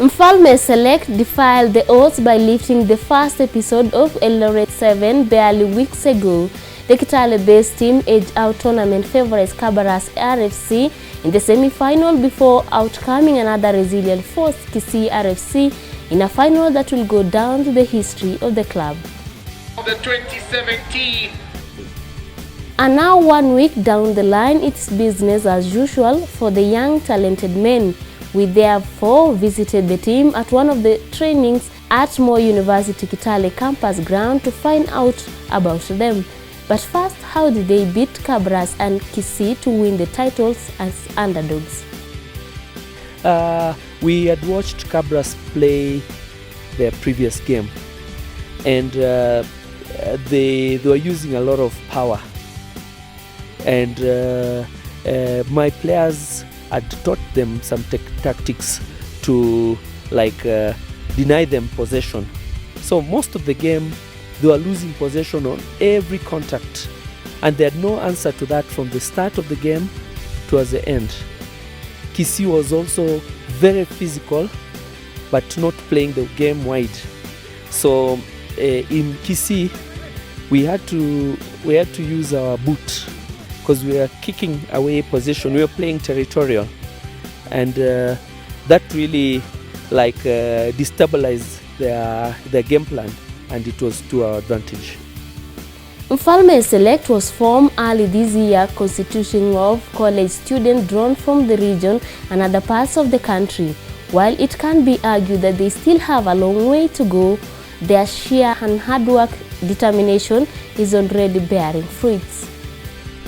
Mfalme Select defied the odds by lifting the first episode of Eldoret Sevens barely weeks ago. The Kitale-based team edged out tournament favourites Kabaras RFC in the semi-final before outcoming another resilient force, Kosachey RFC, in a final that will go down to the history of the club. The 2017. And now 1 week down the line, it's business as usual for the young talented men. We therefore visited the team at one of the trainings at Moi University Kitale campus ground to find out about them. But first, how did they beat Kabras and Kosachey to win the titles as underdogs? We had watched Kabras play their previous game, and they were using a lot of power. And my players had taught them some tactics to deny them possession. So most of the game, they were losing possession on every contact, and they had no answer to that from the start of the game towards the end. Kosachey was also very physical, but not playing the game wide. So in Kosachey, we had to use our boot because we were kicking away possession. We were playing territorial, and that really destabilized their game plan, and it was to our advantage. Mfalme Select was formed early this year, constituting of college students drawn from the region and other parts of the country. While it can be argued that they still have a long way to go, their sheer and hard work determination is already bearing fruits.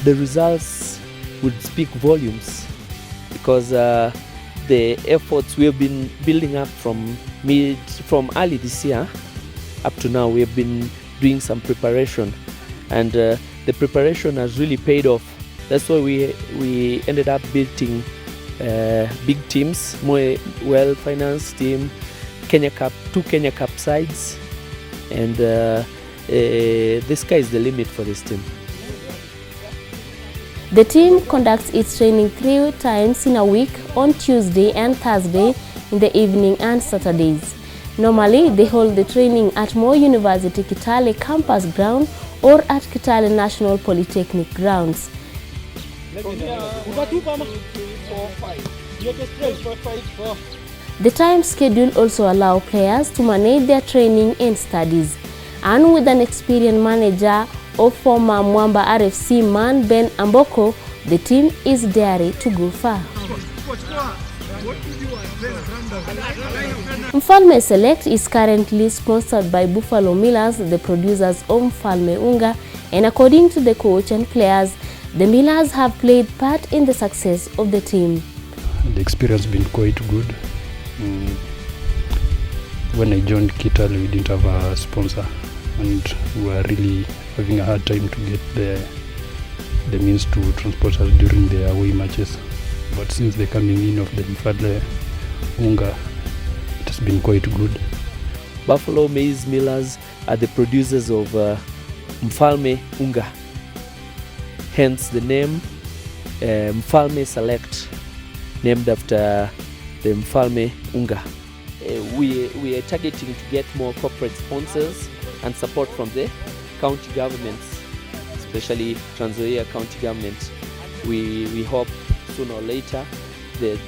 The results would speak volumes, because the efforts we have been building up from early this year up to now, we have been doing some preparation, and the preparation has really paid off. That's why we ended up building big teams, more well-financed team, Kenya Cup, 2 Kenya Cup sides, and the sky is the limit for this team. The team conducts its training 3 times in a week, on Tuesday and Thursday in the evening and Saturdays. Normally, they hold the training at Moi University Kitale campus ground or at Kitale National Polytechnic grounds. The time schedule also allows players to manage their training and studies. And with an experienced manager of former Mwamba RFC man Ben Amboko, the team is daring to go far. Mfalme Select is currently sponsored by Buffalo Millers, the producers of Mfalme Unga, and according to the coach and players, the Millers have played part in the success of the team. The experience has been quite good. When I joined Kitale, we didn't have a sponsor, and we were really having a hard time to get the means to transport us during the away matches. But since the coming in of the Mfalme Unga, it has been quite good. Buffalo Maize Millers are the producers of Mfalme Unga, hence the name Mfalme Select, named after the Mfalme Unga. We are targeting to get more corporate sponsors and support from the county governments, especially Trans Nzoia County Government. We hope sooner or later that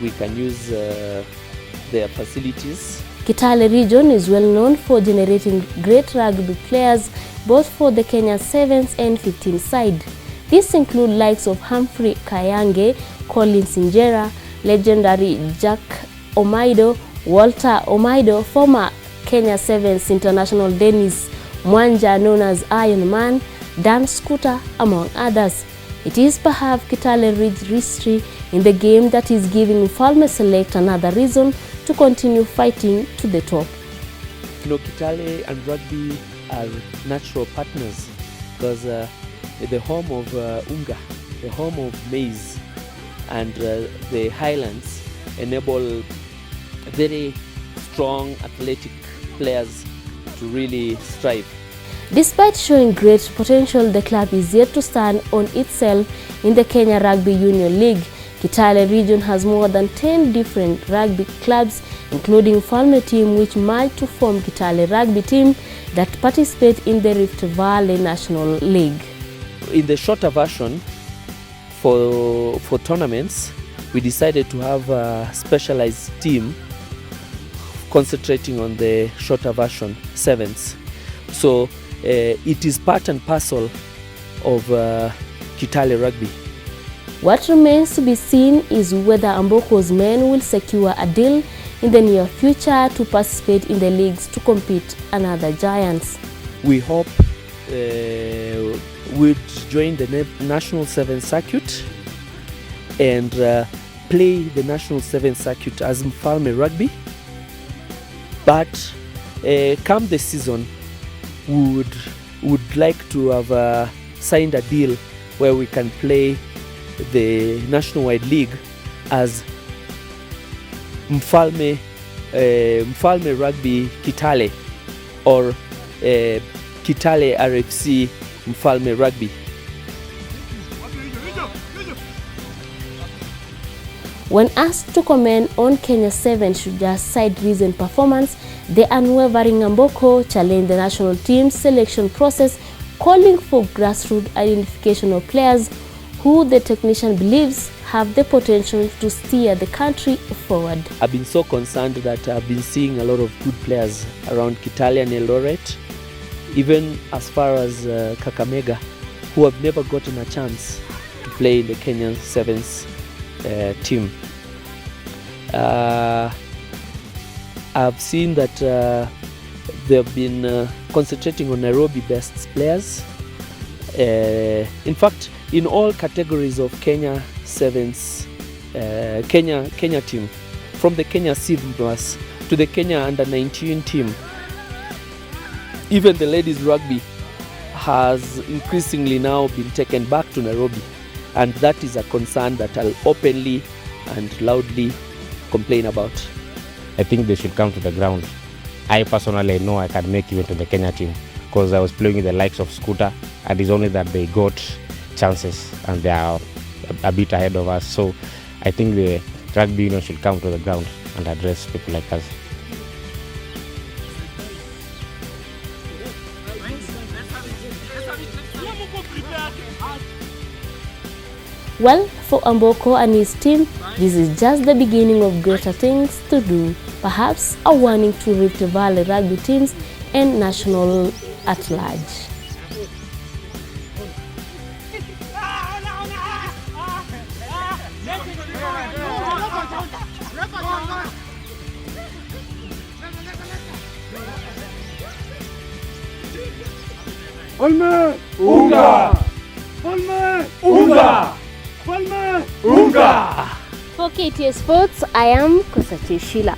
we can use their facilities. Kitale region is well known for generating great rugby players both for the Kenya Sevens and 15 side. These include likes of Humphrey Kayange, Colin Sinjera, legendary Jack Omaido, Walter Omaido, former Kenya Sevens international Dennis Mwanja known as Iron Man, Dan Scooter, among others. It is perhaps Kitale rich history in the game that is giving Mfalme Select another reason to continue fighting to the top. Kitale and rugby are natural partners, because the home of Unga, the home of maize, and the highlands enable very strong athletic players to really strive. Despite showing great potential, the club is yet to stand on itself in the Kenya Rugby Union League. Kitale region has more than 10 different rugby clubs, including Mfalme team which merged to form Kitale Rugby team that participate in the Rift Valley National League. In the shorter version for tournaments, we decided to have a specialized team concentrating on the shorter version, sevens. So it is part and parcel of Kitale Rugby. What remains to be seen is whether Amboko's men will secure a deal in the near future to participate in the leagues to compete another giants. We hope we'd join the National Sevens circuit and play the National Sevens circuit as Mfalme Rugby. But come the season, we would like to have signed a deal where we can play the nationwide league as Mfalme Rugby Kitale or Kitale RFC Mfalme Rugby. When asked to comment on Kenya Sevens should just cite recent performance, the unwavering Amboko challenged the national team's selection process, calling for grassroots identification of players who the technician believes have the potential to steer the country forward. I've been so concerned that I've been seeing a lot of good players around Kitale and Eldoret, even as far as Kakamega, who have never gotten a chance to play in the Kenyan Sevens team. I've seen that they've been concentrating on Nairobi-based players. In fact, in all categories of Kenya Sevens, Kenya team, from the Kenya Sevens to the Kenya Under-19 team, even the ladies rugby has increasingly now been taken back to Nairobi, and that is a concern that I'll openly and loudly complain about. I think they should come to the ground. I personally know I can make even to the Kenya team because I was playing with the likes of Scooter, and it's only that they got chances and they are a bit ahead of us. So I think the rugby union should come to the ground and address people like us. Well, for Amboko and his team, this is just the beginning of greater things to do. Perhaps a warning to Rift Valley rugby teams and national at large. Mfalme Unga! Mfalme Unga! Mfalme Unga! For KTS Sports, I am Kosachey Shila.